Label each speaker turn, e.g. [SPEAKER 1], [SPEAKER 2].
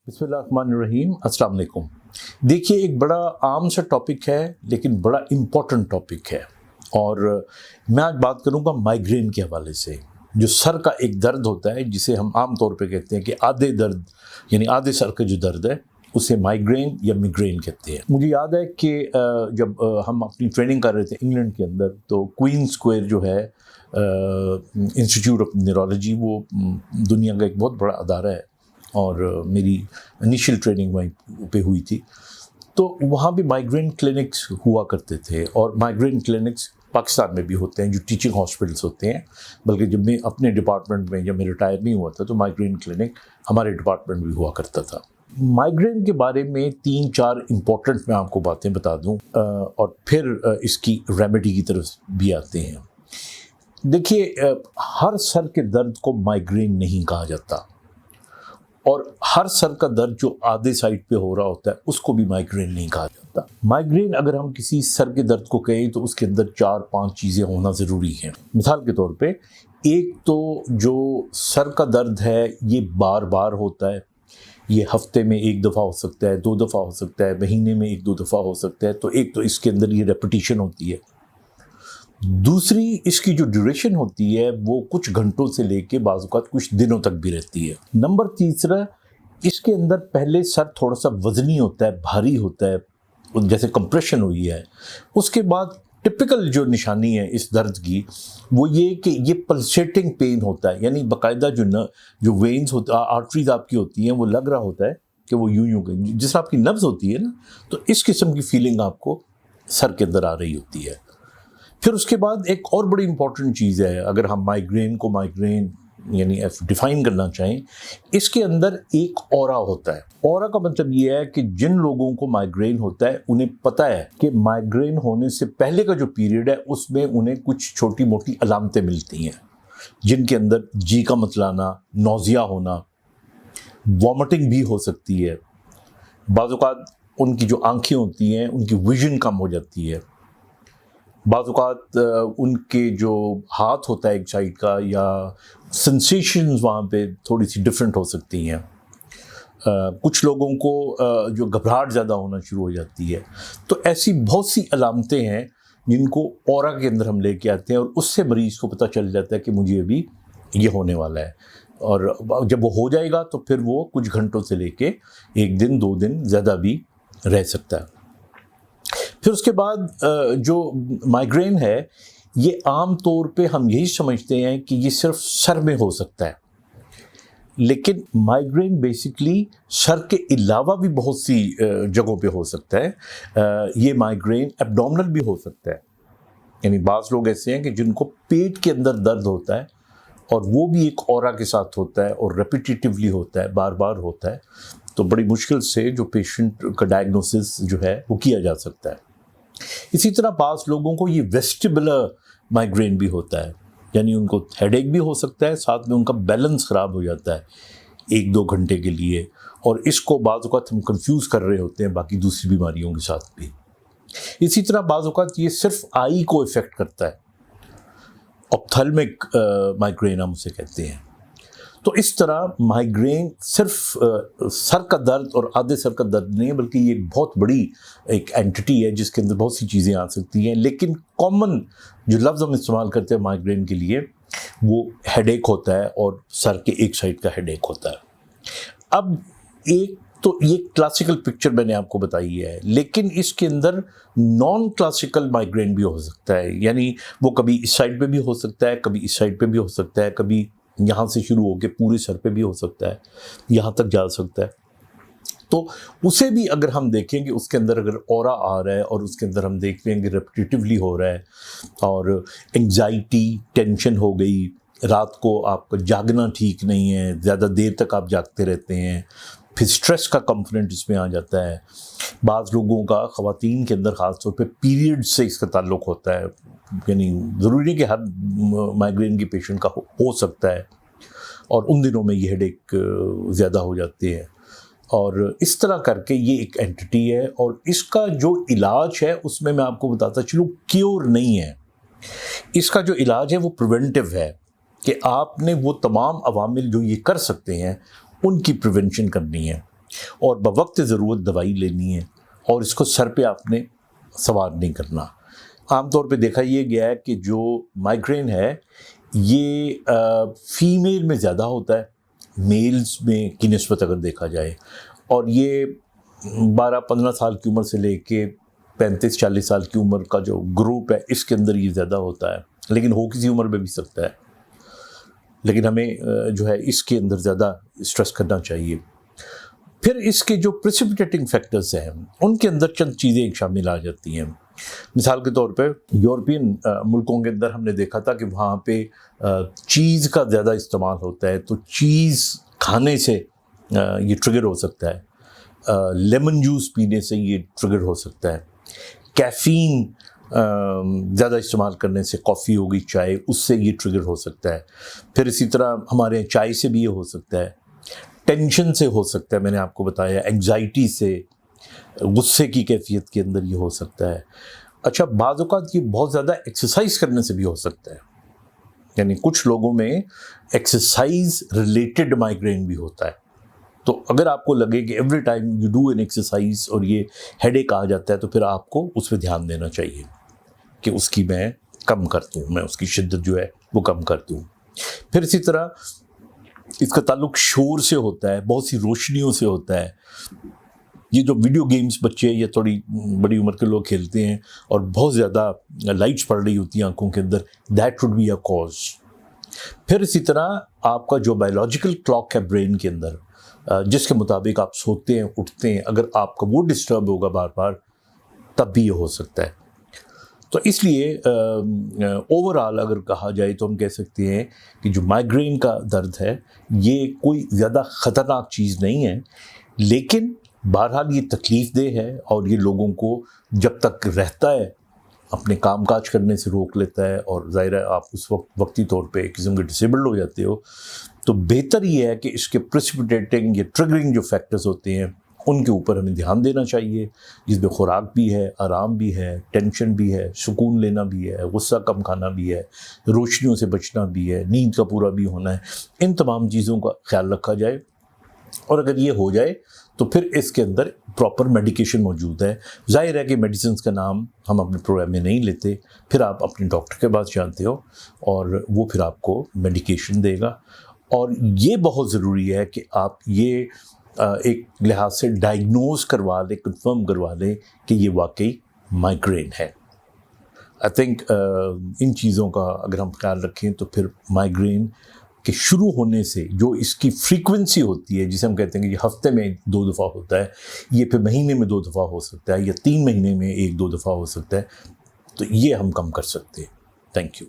[SPEAKER 1] बिस्मिल्लाहिर्रहमानिर्रहीम, अस्सलाम वालेकुम। देखिए, एक बड़ा आम सा टॉपिक है लेकिन बड़ा इम्पोर्टेंट टॉपिक है और मैं आज बात करूँगा माइग्रेन के हवाले से। जो सर का एक दर्द होता है जिसे हम आम तौर पे कहते हैं कि आधे दर्द यानी आधे सर का जो दर्द है उसे माइग्रेन या मिग्रेन कहते हैं। मुझे याद है कि जब हम अपनी ट्रेनिंग कर रहे थे इंग्लैंड के अंदर, तो क्वीन स्क्वायर जो है इंस्टीट्यूट ऑफ न्यूरोलॉजी, वो दुनिया का एक बहुत बड़ा अदारा है और मेरी इनिशियल ट्रेनिंग वहीं पे हुई थी। तो वहाँ भी माइग्रेन क्लिनिक्स हुआ करते थे और माइग्रेन क्लिनिक्स पाकिस्तान में भी होते हैं जो टीचिंग हॉस्पिटल्स होते हैं। बल्कि जब मैं अपने डिपार्टमेंट में, जब मैं रिटायर नहीं हुआ था, तो माइग्रेन क्लिनिक हमारे डिपार्टमेंट में हुआ करता था। माइग्रेन के बारे में 3-4 इम्पोर्टेंट मैं आपको बातें बता दूं और फिर इसकी रेमेडी की तरफ भी आते हैं। देखिए, हर सर के दर्द को माइग्रेन नहीं कहा जाता और हर सर का दर्द जो आधे साइड पे हो रहा होता है उसको भी माइग्रेन नहीं कहा जाता। माइग्रेन अगर हम किसी सर के दर्द को कहें तो उसके अंदर 4-5 चीज़ें होना ज़रूरी हैं। मिसाल के तौर पे, एक तो जो सर का दर्द है ये बार बार होता है। ये हफ्ते में 1 दफ़ा हो सकता है, 2 दफ़ा हो सकता है, महीने में 1-2 दफ़ा हो सकता है। तो एक तो इसके अंदर ये रेपिटिशन होती है। दूसरी, इसकी जो ड्यूरेशन होती है वो कुछ घंटों से लेके बाज़ औक़ात कुछ दिनों तक भी रहती है। नंबर तीसरा, इसके अंदर पहले सर थोड़ा सा वज़नी होता है, भारी होता है, जैसे कंप्रेशन हुई है। उसके बाद टिपिकल जो निशानी है इस दर्द की वो ये कि ये पल्सेटिंग पेन होता है, यानी बाकायदा जो वेन्स होता, आर्टरीज आपकी होती हैं, वो लग रहा होता है कि वो यूं जिस आपकी नब्ज़ होती है ना, तो इस किस्म की फीलिंग आपको सर के अंदर आ रही होती है। फिर उसके बाद एक और बड़ी इंपॉर्टेंट चीज़ है, अगर हम माइग्रेन यानी डिफ़ाइन करना चाहें, इसके अंदर एक ऑरा होता है। ऑरा का मतलब ये है कि जिन लोगों को माइग्रेन होता है उन्हें पता है कि माइग्रेन होने से पहले का जो पीरियड है उसमें उन्हें कुछ छोटी मोटी अलामतें मिलती हैं, जिनके अंदर जी का मतलाना, नौजिया होना, वॉमिटिंग भी हो सकती है। बाज़ औक़ात उनकी जो आँखें होती हैं उनकी विजन कम हो जाती है। बाज़ औक़ात उनके जो हाथ होता है एक साइड का, या सेंसेशंस वहाँ पे थोड़ी सी डिफरेंट हो सकती हैं। कुछ लोगों को जो घबराहट ज़्यादा होना शुरू हो जाती है। तो ऐसी बहुत सी अलामतें हैं जिनको ऑरा के अंदर हम लेके आते हैं और उससे मरीज़ को पता चल जाता है कि मुझे अभी ये होने वाला है। और जब वो हो जाएगा तो फिर वो कुछ घंटों से लेके 1 दिन 2 दिन ज़्यादा भी रह सकता है। फिर उसके बाद जो माइग्रेन है ये आम तौर पे हम यही समझते हैं कि ये सिर्फ सर में हो सकता है, लेकिन माइग्रेन बेसिकली सर के अलावा भी बहुत सी जगहों पे हो सकता है। ये माइग्रेन एब्डोमिनल भी हो सकता है, यानी बाज़ लोग ऐसे हैं कि जिनको पेट के अंदर दर्द होता है और वो भी एक ऑरा के साथ होता है और रेपिटेटिवली होता है, बार बार होता है। तो बड़ी मुश्किल से जो पेशेंट का डायग्नोसिस जो है वो किया जा सकता है। इसी तरह बाज़ लोगों को ये वेस्टिबुलर माइग्रेन भी होता है, यानी उनको हेडेक भी हो सकता है, साथ में उनका बैलेंस ख़राब हो जाता है 1-2 घंटे के लिए, और इसको बाज़ औक़ात हम कंफ्यूज कर रहे होते हैं बाकी दूसरी बीमारियों के साथ भी। इसी तरह बाज़ औक़ात ये सिर्फ आई को इफ़ेक्ट करता है, ऑप्थेल्मिक माइग्रेन हम उसे कहते हैं। तो इस तरह माइग्रेन सिर्फ सर का दर्द और आधे सर का दर्द नहीं है, बल्कि ये बहुत बड़ी एक एंटिटी है जिसके अंदर बहुत सी चीज़ें आ सकती हैं। लेकिन कॉमन जो लफ्ज़ हम इस्तेमाल करते हैं माइग्रेन के लिए वो हेडेक होता है और सर के एक साइड का हेडेक होता है। अब एक तो ये क्लासिकल पिक्चर मैंने आपको बताई है, लेकिन इसके अंदर नॉन क्लासिकल माइग्रेन भी हो सकता है, यानी वो कभी इस साइड पे भी हो सकता है, कभी इस साइड पे भी हो सकता है, कभी यहाँ से शुरू होकर पूरे सर पे भी हो सकता है, यहाँ तक जा सकता है। तो उसे भी अगर हम देखें कि उसके अंदर अगर ऑरा आ रहा है और उसके अंदर हम देख रहे हैं कि रेपिटेटिवली हो रहा है और एंग्जाइटी, टेंशन हो गई, रात को आपका जागना ठीक नहीं है, ज़्यादा देर तक आप जागते रहते हैं, फिर स्ट्रेस का कंपोनेंट इसमें आ जाता है। बाज़ लोगों का, ख़वातीन के अंदर ख़ास तौर पे पीरियड से इसका ताल्लुक़ होता है, यानी ज़रूरी नहीं कि हर माइग्रेन के पेशेंट का हो सकता है, और उन दिनों में ये हेडेक ज़्यादा हो जाती है। और इस तरह करके ये एक एंटिटी है और इसका जो इलाज है उसमें मैं आपको बताता चलूँ, क्योर नहीं है। इसका जो इलाज है वो प्रिवेंटिव है कि आपने वो तमाम अवामिल जो ये कर सकते हैं उनकी प्रिवेंशन करनी है। اور بوقت ضرورت دوائی لینی ہے، اور اس کو سر پہ آپ نے سوار نہیں کرنا۔ عام طور پہ دیکھا یہ گیا ہے کہ جو مائیگرین ہے یہ فیمیل میں زیادہ ہوتا ہے میلز میں کی نسبت اگر دیکھا جائے، اور یہ 12-15 سال کی عمر سے لے کے 35-40 سال کی عمر کا جو گروپ ہے اس کے اندر یہ زیادہ ہوتا ہے، لیکن ہو کسی عمر میں بھی سکتا ہے، لیکن ہمیں جو ہے اس کے اندر زیادہ اسٹریس کرنا چاہیے۔ پھر اس کے جو پریسپیٹیٹنگ فیکٹرز ہیں ان کے اندر چند چیزیں ایک شامل آ جاتی ہیں۔ مثال کے طور پہ یورپین ملکوں کے اندر ہم نے دیکھا تھا کہ وہاں پہ چیز کا زیادہ استعمال ہوتا ہے، تو چیز کھانے سے یہ ٹریگر ہو سکتا ہے، لیمن جوس پینے سے یہ ٹریگر ہو سکتا ہے، کیفین زیادہ استعمال کرنے سے، کافی ہوگی، چائے، اس سے یہ ٹریگر ہو سکتا ہے۔ پھر اسی طرح ہمارے چائے سے بھی یہ ہو سکتا ہے، ٹینشن سے ہو سکتا ہے، میں نے آپ کو بتایا، انگزائٹی سے، غصے کی کیفیت کے اندر یہ ہو سکتا ہے۔ اچھا، بعض اوقات یہ بہت زیادہ ایکسرسائز کرنے سے بھی ہو سکتا ہے، یعنی کچھ لوگوں میں ایکسرسائز ریلیٹڈ مائیگرین بھی ہوتا ہے۔ تو اگر آپ کو لگے کہ every time you do an exercise اور یہ ہیڈ ایک آ جاتا ہے، تو پھر آپ کو اس پہ دھیان دینا چاہیے کہ اس کی میں کم کر دوں، میں اس کی شدت جو ہے وہ کم کر دوں۔ پھر اسی طرح اس کا تعلق شور سے ہوتا ہے، بہت سی روشنیوں سے ہوتا ہے۔ یہ جو ویڈیو گیمز بچے یا تھوڑی بڑی عمر کے لوگ کھیلتے ہیں اور بہت زیادہ لائٹس پڑ رہی ہوتی ہیں آنکھوں کے اندر، that would be a cause. پھر اسی طرح آپ کا جو بایولوجیکل کلاک ہے برین کے اندر، جس کے مطابق آپ سوتے ہیں اٹھتے ہیں، اگر آپ کا وہ ڈسٹرب ہوگا بار بار، تب بھی یہ ہو سکتا ہے۔ تو اس لیے اوورآل اگر کہا جائے تو ہم کہہ سکتے ہیں کہ جو مائیگرین کا درد ہے یہ کوئی زیادہ خطرناک چیز نہیں ہے، لیکن بہرحال یہ تکلیف دہ ہے، اور یہ لوگوں کو جب تک رہتا ہے اپنے کام کاج کرنے سے روک لیتا ہے، اور ظاہر ہے آپ اس وقت وقتی طور پہ ایک قسم کے ڈسیبلڈ ہو جاتے ہو۔ تو بہتر یہ ہے کہ اس کے پریسپیٹیٹنگ یا ٹریگرنگ جو فیکٹرز ہوتے ہیں ان کے اوپر ہمیں دھیان دینا چاہیے، جس میں خوراک بھی ہے، آرام بھی ہے، ٹینشن بھی ہے، سکون لینا بھی ہے، غصہ کم کھانا بھی ہے، روشنیوں سے بچنا بھی ہے، نیند کا پورا بھی ہونا ہے۔ ان تمام چیزوں کا خیال رکھا جائے، اور اگر یہ ہو جائے تو پھر اس کے اندر پراپر میڈیکیشن موجود ہے۔ ظاہر ہے کہ میڈیسنز کا نام ہم اپنے پروگرام میں نہیں لیتے، پھر آپ اپنے ڈاکٹر کے پاس جانتے ہو اور وہ پھر آپ کو میڈیکیشن دے گا۔ اور یہ بہت ضروری ہے کہ آپ یہ ایک لحاظ سے ڈائیگنوز کروا لیں، کنفرم کروا لیں کہ یہ واقعی مائیگرین ہے۔ آئی تھنک ان چیزوں کا اگر ہم خیال رکھیں تو پھر مائیگرین کے شروع ہونے سے جو اس کی فریکوینسی ہوتی ہے، جسے ہم کہتے ہیں کہ یہ ہفتے میں 2 دفعہ ہوتا ہے، یہ پھر مہینے میں 2 دفعہ ہو سکتا ہے، یا 3 مہینے میں 1-2 دفعہ ہو سکتا ہے، تو یہ ہم کم کر سکتے ہیں۔ Thank you.